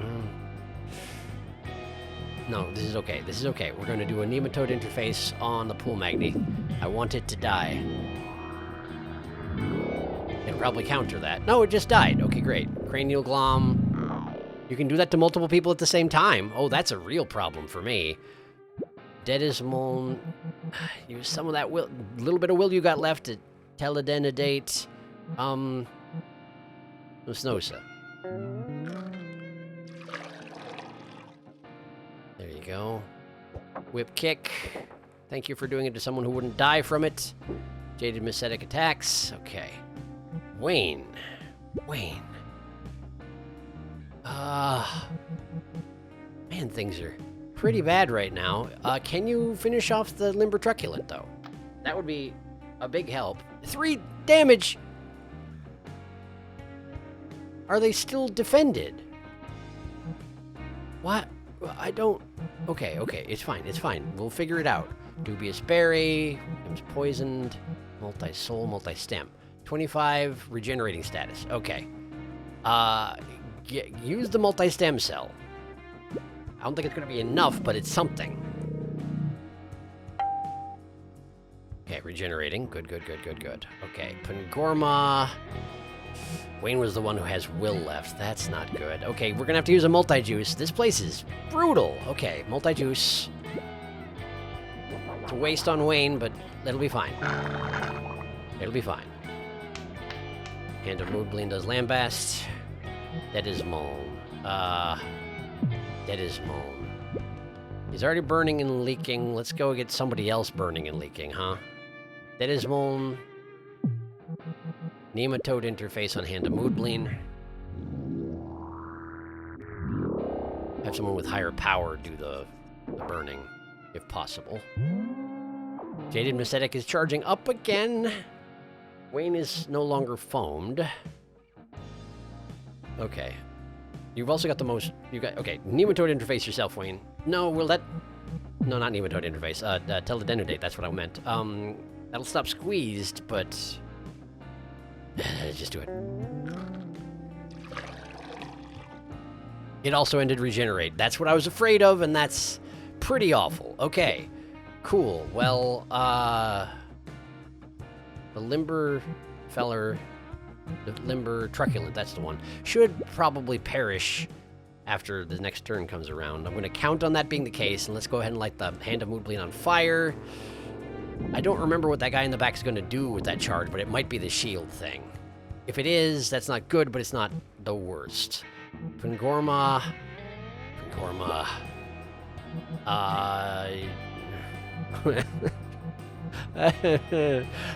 C: No, this is okay. This is okay. We're going to do a Nematode Interface on the Pool Magni. I want it to die. It'll probably counter that. No, it just died. Okay, great. Cranial Glom. You can do that to multiple people at the same time. Oh, that's a real problem for me. Dedismon, use some of that will, little bit of will you got left to Teledenudate, Snosa. There you go. Whip kick. Thank you for doing it to someone who wouldn't die from it. Jaded Messetic attacks. Okay. Wayne. Man, things are pretty bad right now. Can you finish off the limber truculent, though? That would be a big help. 3 damage! Are they still defended? What? I don't... Okay, it's fine. We'll figure it out. Dubious berry, becomes poisoned, multi-soul, multi-stem. 25 regenerating status. Okay. Use the multi-stem cell. I don't think it's going to be enough, but it's something. Okay, regenerating. Good. Okay, Pangorma. Wayne was the one who has will left. That's not good. Okay, we're going to have to use a multi-juice. This place is brutal. Okay, multi-juice. It's a waste on Wayne, but it'll be fine. It'll be fine. Hand of Moodbleen does Lambast. Deadismoln. Deadismoln. He's already burning and leaking. Let's go get somebody else burning and leaking, huh? Deadismoln. Nematode interface on Hand of Moodbleen. Have someone with higher power do the burning, if possible. Jaded Messetic is charging up again. Wayne is no longer foamed. Okay. You've also got the most... Okay, Nematode interface yourself, Wayne. No, will that... No, not Nematode interface. Teledenudate, that's what I meant. That'll stop squeezed, but... Just do it. It also ended regenerate. That's what I was afraid of, and that's pretty awful. Okay. Cool. Well, the limber feller... The limber truculent, that's the one. Should probably perish after the next turn comes around. I'm going to count on that being the case, and let's go ahead and light the Hand of Moodbleen on fire. I don't remember what that guy in the back is going to do with that charge, but it might be the shield thing. If it is, that's not good, but it's not the worst. Pangorma.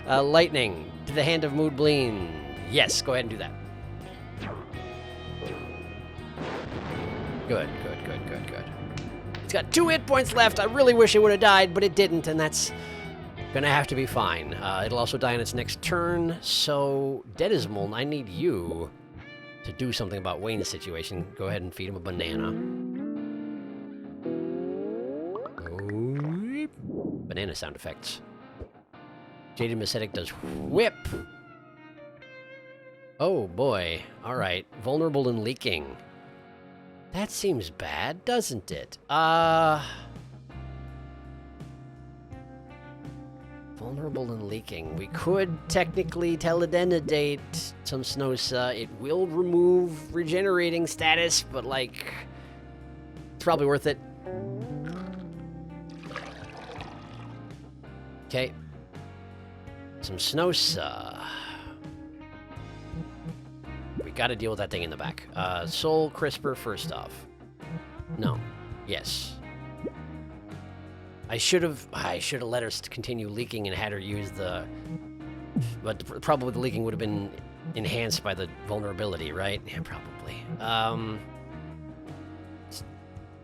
C: Lightning to the Hand of Moodbleen. Yes, go ahead and do that. Good. It's got 2 hit points left. I really wish it would have died, but it didn't, and that's gonna have to be fine. It'll also die on its next turn, so Deadismoln, I need you to do something about Wayne's situation. Go ahead and feed him a banana. Banana sound effects. Jaded Messetic does whip. Oh boy. Alright. Vulnerable and leaking. That seems bad, doesn't it? Vulnerable and leaking. We could technically teledenudate some Snosa. It will remove regenerating status, but like... It's probably worth it. Okay. Some Snosa. We gotta deal with that thing in the back. Soul Crisper first off. No. Yes. I should have let her continue leaking and had her use the... But probably the leaking would have been enhanced by the vulnerability, right? Yeah, probably.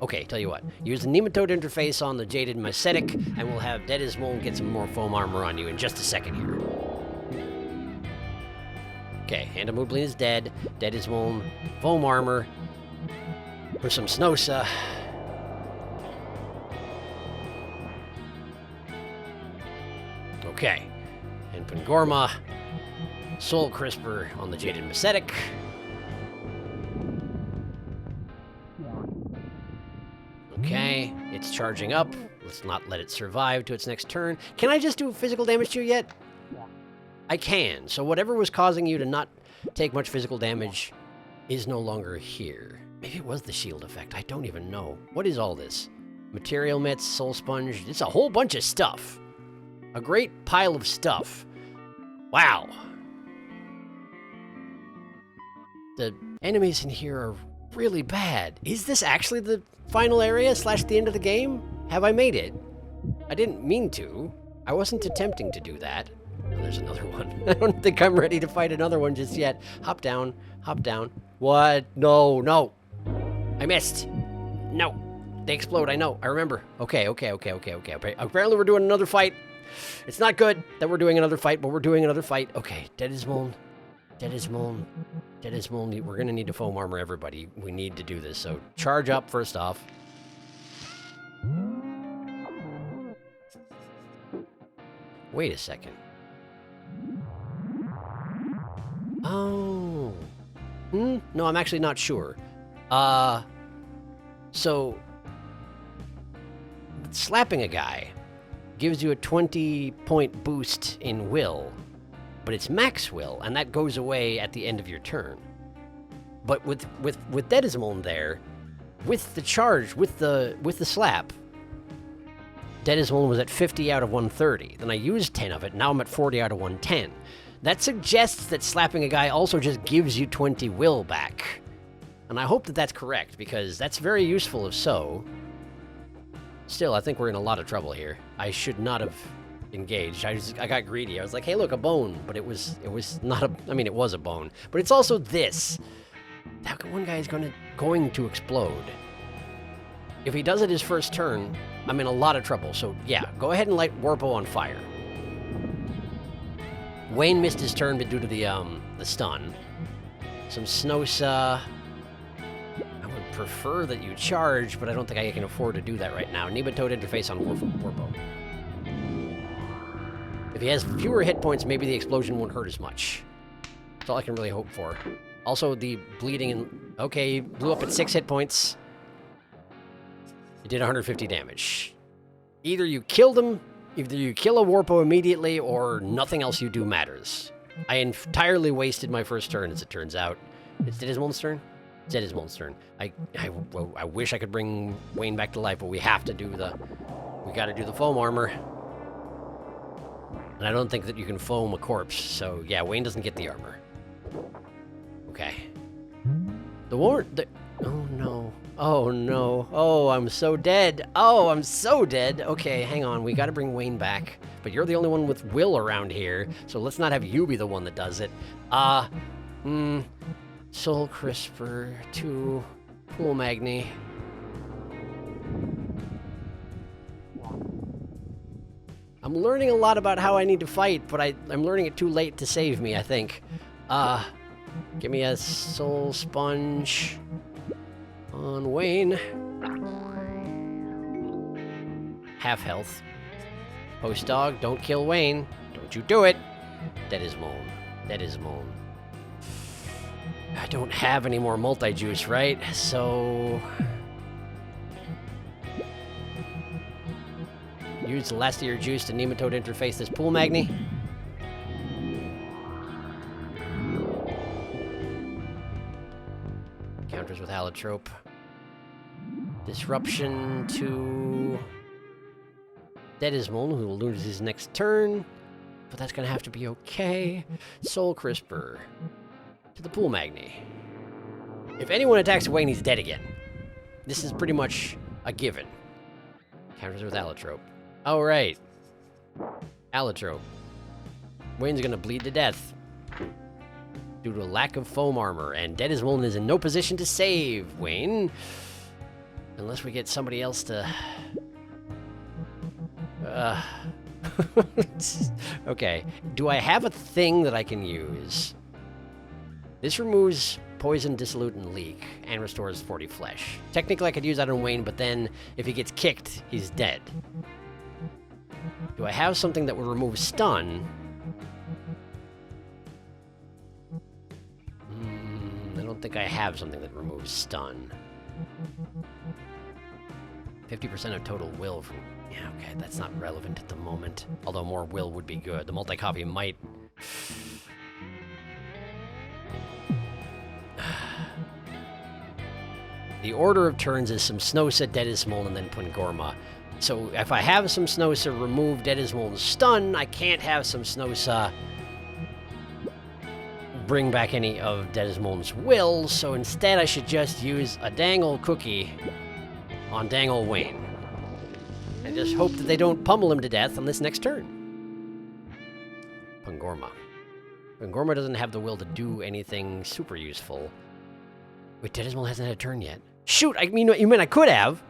C: Okay, tell you what. Use the Nematode interface on the Jaded Messetic, and we'll have Deadismoln get some more foam armor on you in just a second here. Okay, Hand of Moodbleen is dead. Deadismoln, foam armor, for some Snosa. Okay, and Pangorma, Soul Crisper on the Jaded Messetic. Okay, it's charging up. Let's not let it survive to its next turn. Can I just do physical damage to you yet? I can. So whatever was causing you to not take much physical damage is no longer here. Maybe it was the shield effect. I don't even know. What is all this? Material mitts, soul sponge. It's a whole bunch of stuff. A great pile of stuff. Wow. The enemies in here are really bad. Is this actually the final area / the end of the game? Have I made it? I didn't mean to. I wasn't attempting to do that. Oh, there's another one. I don't think I'm ready to fight another one just yet. Hop down. Hop down. What? No. I missed. No. They explode, I know. I remember. Okay. Apparently we're doing another fight. It's not good that we're doing another fight, but we're doing another fight. Okay, Deadismoln. We're gonna need to foam armor everybody. We need to do this, so charge up first off. Wait a second. Oh. No, I'm actually not sure. So slapping a guy gives you a 20-point boost in will, but it's max will, and that goes away at the end of your turn. But with Deadismoln there, with the charge, with the slap, Deadismoln was at 50 out of 130. Then I used 10 of it. Now I'm at 40 out of 110. That suggests that slapping a guy also just gives you 20 will back. And I hope that that's correct, because that's very useful if so. Still, I think we're in a lot of trouble here. I should not have engaged. I got greedy. I was like, hey, look, a bone. But it was not a... I mean, it was a bone. But it's also this. That one guy is going to explode. If he does it his first turn, I'm in a lot of trouble. So, yeah, go ahead and light Warpo on fire. Wayne missed his turn due to the stun. Some Snosa. I would prefer that you charge, but I don't think I can afford to do that right now. Nematode interface on Warpo. If he has fewer hit points, maybe the explosion won't hurt as much. That's all I can really hope for. Also, the bleeding and... Okay, he blew up at 6 hit points. It did 150 damage. Either you killed him, either you kill a Warpo immediately, or nothing else you do matters. I entirely wasted my first turn, as it turns out. It's Deadismoln's turn? It's Deadismoln's turn. I wish I could bring Wayne back to life, but we have to do the... We gotta do the foam armor. And I don't think that you can foam a corpse, so yeah, Wayne doesn't get the armor. Okay. Oh no. Oh no. Oh, I'm so dead. Oh, I'm so dead. Okay, hang on. We gotta bring Wayne back. But you're the only one with will around here, so let's not have you be the one that does it. Soul Crisper to Pool Magni. I'm learning a lot about how I need to fight, but I'm learning it too late to save me, I think. Give me a Soul Sponge on Wayne. Half health. Post Dog, don't kill Wayne. Don't you do it. Deadismoln. I don't have any more multi-juice, right? So... use the last of your juice to Nematode interface this Pool Magni. Counters with Allotrope. Disruption to Deadismoln, who will lose his next turn. But that's gonna have to be okay. Soul Crisper to the Pool Magni. If anyone attacks Wayne, he's dead again. This is pretty much a given. Counters with Allotrope. Oh, right. Allotrope. Wayne's gonna bleed to death due to a lack of foam armor, and Deadismoln is in no position to save Wayne. Unless we get somebody else to... Okay. Do I have a thing that I can use? This removes poison, dissolute, and leak, and restores 40 flesh. Technically, I could use that on Wayne, but then if he gets kicked, he's dead. Do I have something that would remove stun? I don't think I have something that removes stun. 50% of total will from... Yeah, okay, that's not relevant at the moment. Although more will would be good. The multi-copy might... The order of turns is some Snosa, Deadismoln, and then Pungorma. So if I have some Snosa remove Deadismoln's stun, I can't have some Snosa bring back any of Deadismoln's will, so instead I should just use a Dangle Cookie on Dangle Wayne. And just hope that they don't pummel him to death on this next turn. Pungorma. Pungorma doesn't have the will to do anything super useful. Wait, Deadismoln hasn't had a turn yet. Shoot, you mean I could have?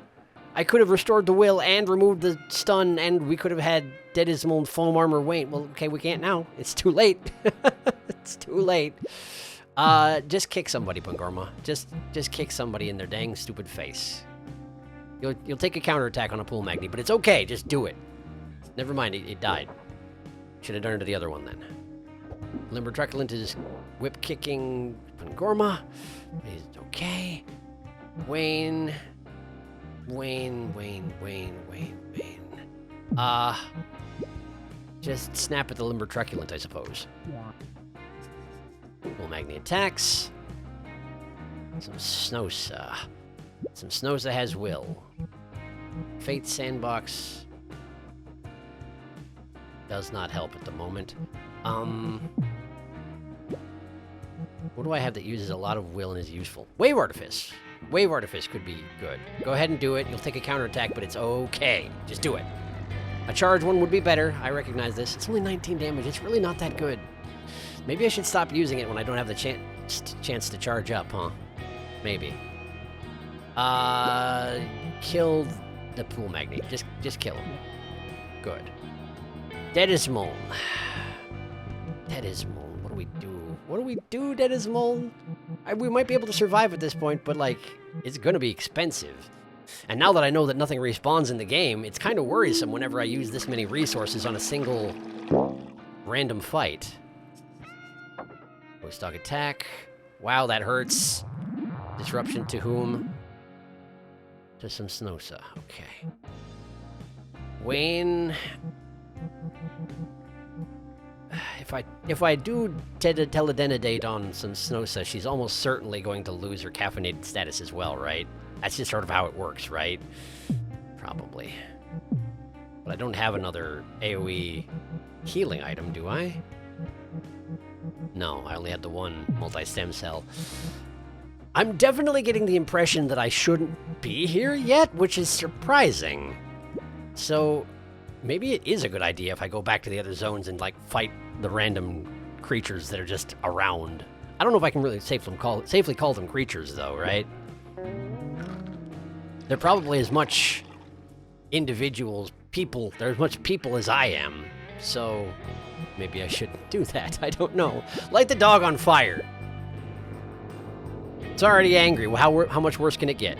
C: I could have restored the will and removed the stun, and we could have had Dedismal and Foam Armor Wayne. Well, okay, we can't now. It's too late. It's too late. Just kick somebody, Pangorma. Just kick somebody in their dang stupid face. You'll take a counterattack on a pool magnet, but it's okay. Just do it. Never mind, it died. Should have done it to the other one then. Limber Truculent is whip kicking Pangorma. He's okay. Wayne. Just snap at the Limber Truculent, I suppose. Pool magnet attacks. Some Snosa. Some Snosa has will. Fate Sandbox does not help at the moment. What do I have that uses a lot of will and is useful? Wave Artifice. Wave Artifice could be good. Go ahead and do it. You'll take a counterattack, but it's okay. Just do it. A charge one would be better. I recognize this. It's only 19 damage. It's really not that good. Maybe I should stop using it when I don't have the chance to charge up, huh? Maybe. Kill the pool magnet. Just kill him. Good. Dedismal. Dedismal. What do we do? What do we do, Dedismal? We might be able to survive at this point, but, like, it's gonna be expensive. And now that I know that nothing respawns in the game, it's kind of worrisome whenever I use this many resources on a single random fight. Stock attack. Wow, that hurts. Disruption to whom? To some Snosa. Okay. Wayne. If I do Teledenudate on some Snosa, she's almost certainly going to lose her caffeinated status as well, right? That's just sort of how it works, right? Probably. But I don't have another AoE healing item, do I? No, I only had the one multi-stem cell. I'm definitely getting the impression that I shouldn't be here yet, which is surprising. So, maybe it is a good idea if I go back to the other zones and, like, fight the random creatures that are just around. I don't know if I can really safely call them creatures, though, right? They're probably as much they're as much people as I am, so maybe I shouldn't do that. I don't know. Light the dog on fire. It's already angry. Well, how much worse can it get?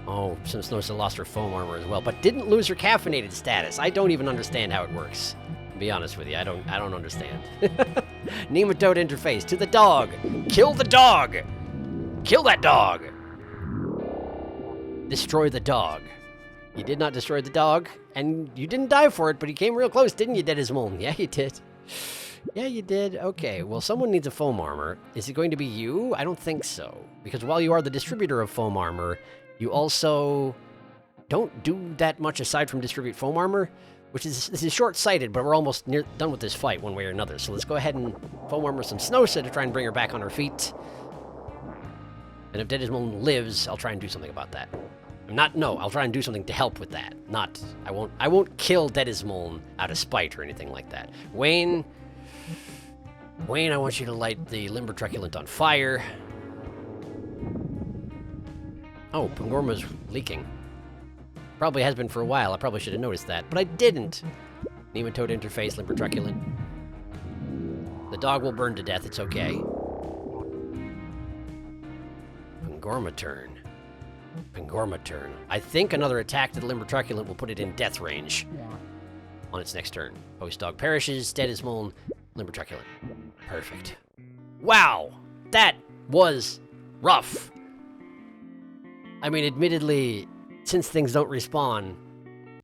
C: Oh, since Snosa lost her foam armor as well, but didn't lose her caffeinated status. I don't even understand how it works. To be honest with you, I don't understand. Nematode interface to the dog. Kill the dog. Kill that dog. Destroy the dog. You did not destroy the dog, and you didn't die for it, but you came real close, didn't you, Dedismal? Yeah, you did. Yeah, you did. Okay, well, someone needs a foam armor. Is it going to be you? I don't think so. Because while you are the distributor of foam armor, you also don't do that much aside from distribute foam armor, this is short-sighted, but we're almost done with this fight one way or another. So let's go ahead and foam armor some Snosa to try and bring her back on her feet. And if Dedismal lives, I'll try and do something about that. I'll try and do something to help with that. I won't kill Dedismal out of spite or anything like that. Wayne, I want you to light the Limber Truculent on fire. Oh, Pangorma's leaking. Probably has been for a while. I probably should have noticed that, but I didn't. Nematode interface, Limber Truculent. The dog will burn to death. It's okay. Pangorma turn. I think another attack to the Limber Truculent will put it in death range on its next turn. Host dog perishes, Dedismal, Limber Truculent. Perfect. Wow, that was rough. I mean, admittedly, since things don't respawn,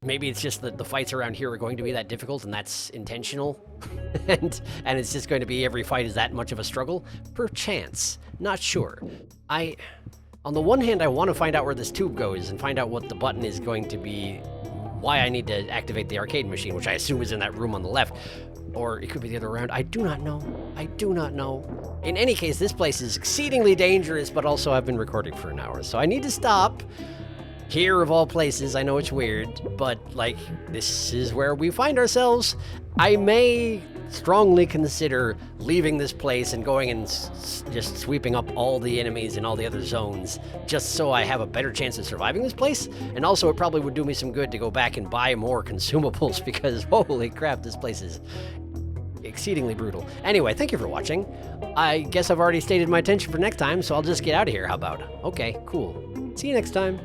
C: maybe it's just that the fights around here are going to be that difficult, and that's intentional. and it's just going to be every fight is that much of a struggle? Perchance. Not sure. On the one hand, I want to find out where this tube goes and find out what the button is going to be, why I need to activate the arcade machine, which I assume is in that room on the left. Or it could be the other way around. I do not know. In any case, this place is exceedingly dangerous, but also I've been recording for an hour, so I need to stop. Here, of all places, I know it's weird, but, like, this is where we find ourselves. I may strongly consider leaving this place and going and just sweeping up all the enemies in all the other zones, just so I have a better chance of surviving this place. And also, it probably would do me some good to go back and buy more consumables, because holy crap, this place is exceedingly brutal. Anyway, thank you for watching. I guess I've already stated my intention for next time, so I'll just get out of here. How about? Okay, cool. See you next time.